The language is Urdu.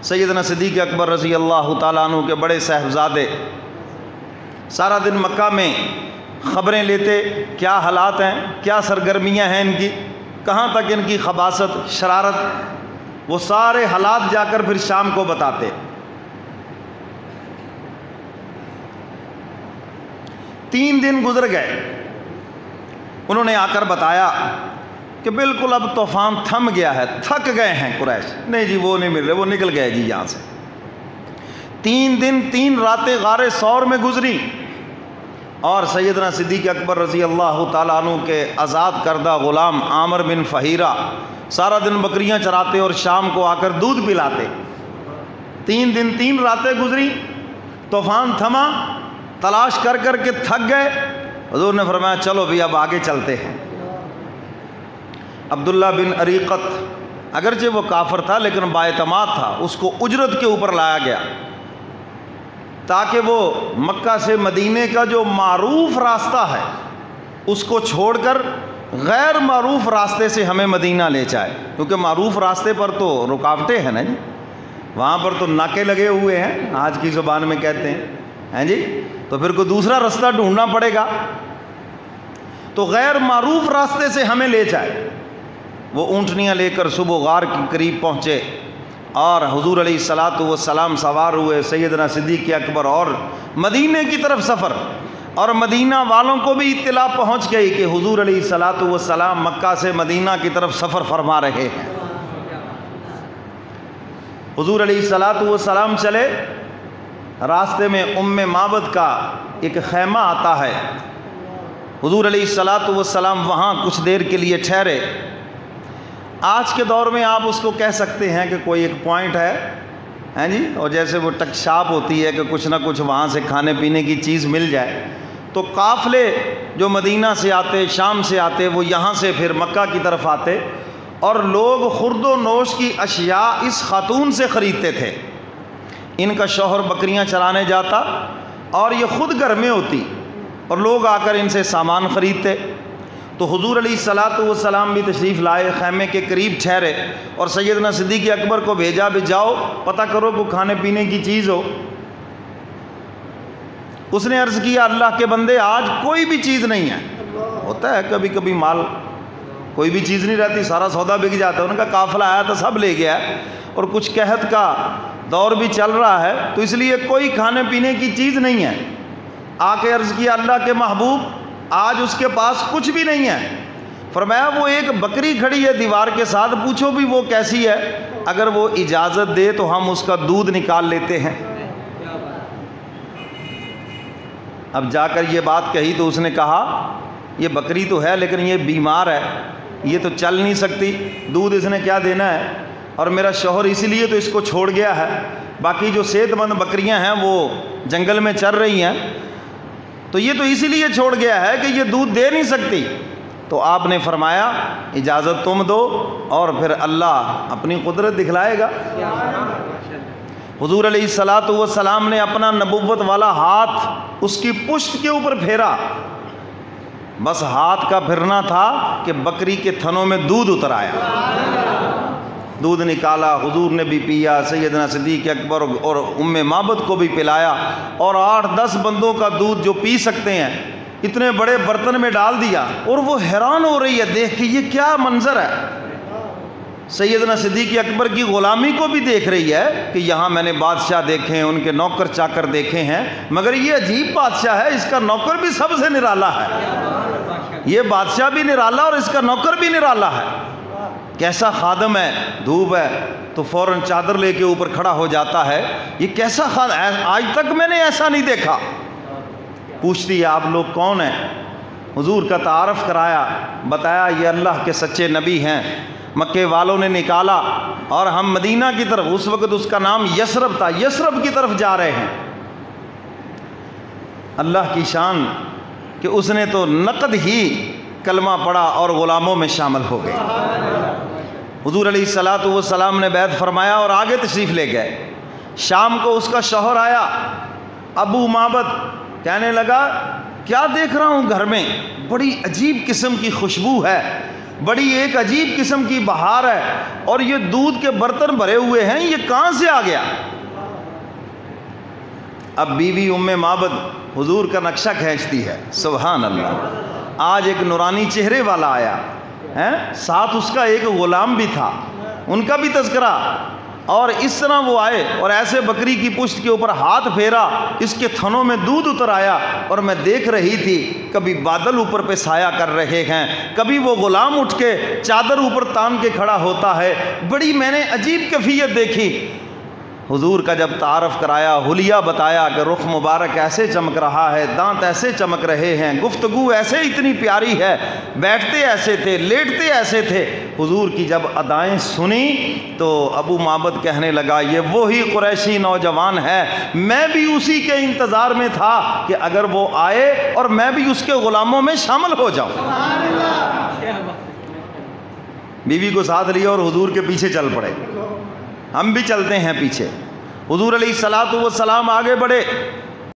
سیدنا صدیق اکبر رضی اللہ تعالیٰ عنہ کے بڑے صاحبزادے سارا دن مکہ میں خبریں لیتے، کیا حالات ہیں، کیا سرگرمیاں ہیں ان کی، کہاں تک ان کی خباثت، شرارت، وہ سارے حالات جا کر پھر شام کو بتاتے۔ 3 دن گزر گئے، انہوں نے آ کر بتایا کہ بالکل اب طوفان تھم گیا ہے، تھک گئے ہیں قریش۔ نہیں جی وہ نہیں مل رہے، وہ نکل گئے جی یہاں سے۔ 3 دن 3 راتیں غار ثور میں گزری، اور سیدنا صدیق اکبر رضی اللہ تعالیٰ عنہ کے آزاد کردہ غلام عامر بن فہیرہ سارا دن بکریاں چراتے اور شام کو آ کر دودھ پلاتے۔ 3 دن 3 راتیں گزری، طوفان تھما، تلاش کر کر کے تھک گئے۔ حضور نے فرمایا چلو بھی اب آگے چلتے ہیں۔ عبداللہ بن اریقت اگرچہ وہ کافر تھا لیکن بااعتماد تھا، اس کو اجرت کے اوپر لایا گیا تاکہ وہ مکہ سے مدینے کا جو معروف راستہ ہے اس کو چھوڑ کر غیر معروف راستے سے ہمیں مدینہ لے جائے، کیونکہ معروف راستے پر تو رکاوٹیں ہیں نا جی، وہاں پر تو ناکے لگے ہوئے ہیں، آج کی زبان میں کہتے ہیں جی، تو پھر کوئی دوسرا راستہ ڈھونڈنا پڑے گا، تو غیر معروف راستے سے ہمیں لے جائے۔ وہ اونٹنیاں لے کر صبح غار کے قریب پہنچے اور حضور علیہ الصلاۃ والسلام سوار ہوئے، سیدنا صدیق اکبر، اور مدینے کی طرف سفر۔ اور مدینہ والوں کو بھی اطلاع پہنچ گئی کہ حضور علیہ الصلاۃ والسلام مکہ سے مدینہ کی طرف سفر فرما رہے ہیں۔ حضور علیہ الصلاۃ والسلام چلے، راستے میں معبد کا ایک خیمہ آتا ہے، حضور علیہ الصلاۃ والسلام وہاں کچھ دیر کے لیے ٹھہرے۔ آج کے دور میں آپ اس کو کہہ سکتے ہیں کہ کوئی ایک پوائنٹ ہے جی، اور جیسے وہ ٹک شاپ ہوتی ہے کہ کچھ نہ کچھ وہاں سے کھانے پینے کی چیز مل جائے، تو قافلے جو مدینہ سے آتے، شام سے آتے، وہ یہاں سے پھر مکہ کی طرف آتے، اور لوگ خرد و نوش کی اشیاء اس خاتون سے خریدتے تھے۔ ان کا شوہر بکریاں چرانے جاتا اور یہ خود گھر میں ہوتی، اور لوگ آ کر ان سے سامان خریدتے۔ تو حضور علیہ الصلاۃ والسلام بھی تشریف لائے، خیمے کے قریب ٹھہرے، اور سیدنا صدیق اکبر کو بھیجا بھی جاؤ پتہ کرو کہ کھانے پینے کی چیز ہو۔ اس نے عرض کیا اللہ کے بندے آج کوئی بھی چیز نہیں ہے۔ ہوتا ہے کبھی کبھی مال کوئی بھی چیز نہیں رہتی، سارا سودا بک جاتا ہے۔ ان کا قافلہ آیا تو سب لے گیا، اور کچھ قحط کا دور بھی چل رہا ہے، تو اس لیے کوئی کھانے پینے کی چیز نہیں ہے۔ آ کے عرض کیا اللہ کے محبوب آج اس کے پاس کچھ بھی نہیں ہے۔ فرمایا وہ ایک بکری کھڑی ہے دیوار کے ساتھ، پوچھو بھی وہ کیسی ہے، اگر وہ اجازت دے تو ہم اس کا دودھ نکال لیتے ہیں۔ اب جا کر یہ بات کہی تو اس نے کہا یہ بکری تو ہے لیکن یہ بیمار ہے، یہ تو چل نہیں سکتی، دودھ اس نے کیا دینا ہے، اور میرا شوہر اسی لیے تو اس کو چھوڑ گیا ہے، باقی جو صحت مند بکریاں ہیں وہ جنگل میں چر رہی ہیں، تو یہ تو اسی لیے چھوڑ گیا ہے کہ یہ دودھ دے نہیں سکتی۔ تو آپ نے فرمایا اجازت تم دو اور پھر اللہ اپنی قدرت دکھلائے گا۔ حضور علیہ الصلاۃ والسلام نے اپنا نبوت والا ہاتھ اس کی پشت کے اوپر پھیرا، بس ہاتھ کا پھرنا تھا کہ بکری کے تھنوں میں دودھ اتر آیا، دودھ نکالا، حضور نے بھی پیا، سیدنا صدیق اکبر اور معبد کو بھی پلایا، اور 8-10 بندوں کا دودھ جو پی سکتے ہیں اتنے بڑے برتن میں ڈال دیا، اور وہ حیران ہو رہی ہے دیکھ کے یہ کیا منظر ہے۔ سیدنا صدیق اکبر کی غلامی کو بھی دیکھ رہی ہے کہ یہاں میں نے بادشاہ دیکھے ہیں، ان کے نوکر چاکر دیکھے ہیں، مگر یہ عجیب بادشاہ ہے، اس کا نوکر بھی سب سے نرالا ہے، یہ بادشاہ بھی نرالا اور اس کا نوکر بھی نرالا ہے، کیسا خادم ہے، دھوپ ہے تو فوراً چادر لے کے اوپر کھڑا ہو جاتا ہے، یہ کیسا خادم، آج تک میں نے ایسا نہیں دیکھا۔ پوچھتی ہے آپ لوگ کون ہیں، حضور کا تعارف کرایا، بتایا یہ اللہ کے سچے نبی ہیں، مکے والوں نے نکالا اور ہم مدینہ کی طرف، اس وقت اس کا نام یثرب تھا، یثرب کی طرف جا رہے ہیں۔ اللہ کی شان کہ اس نے تو نقد ہی کلمہ پڑھا اور غلاموں میں شامل ہو گئے۔ حضور علیہ الصلاۃ والسلام نے بیعت فرمایا اور آگے تشریف لے گئے۔ شام کو اس کا شوہر آیا ابو معبد، کہنے لگا کیا دیکھ رہا ہوں گھر میں، بڑی عجیب قسم کی خوشبو ہے، بڑی ایک عجیب قسم کی بہار ہے، اور یہ دودھ کے برتن بھرے ہوئے ہیں، یہ کہاں سے آ گیا؟ اب بیوی ام معبد حضور کا نقشہ کھینچتی ہے، سبحان اللہ۔ آج ایک نورانی چہرے والا آیا ہے، ساتھ اس کا ایک غلام بھی تھا، ان کا بھی تذکرہ، اور اس طرح وہ آئے اور ایسے بکری کی پشت کے اوپر ہاتھ پھیرا، اس کے تھنوں میں دودھ اتر آیا، اور میں دیکھ رہی تھی کبھی بادل اوپر پہ سایہ کر رہے ہیں، کبھی وہ غلام اٹھ کے چادر اوپر تان کے کھڑا ہوتا ہے، بڑی میں نے عجیب کیفیت دیکھی۔ حضور کا جب تعارف کرایا، حلیہ بتایا کہ رخ مبارک ایسے چمک رہا ہے، دانت ایسے چمک رہے ہیں، گفتگو ایسے اتنی پیاری ہے، بیٹھتے ایسے تھے، لیٹتے ایسے تھے، حضور کی جب ادائیں سنی تو ابو معبد کہنے لگا یہ وہی قریشی نوجوان ہے، میں بھی اسی کے انتظار میں تھا کہ اگر وہ آئے اور میں بھی اس کے غلاموں میں شامل ہو جاؤں۔ بیوی کو ساتھ لیا اور حضور کے پیچھے چل پڑے، ہم بھی چلتے ہیں پیچھے۔ حضور علیہ الصلوۃ والسلام آگے بڑھے،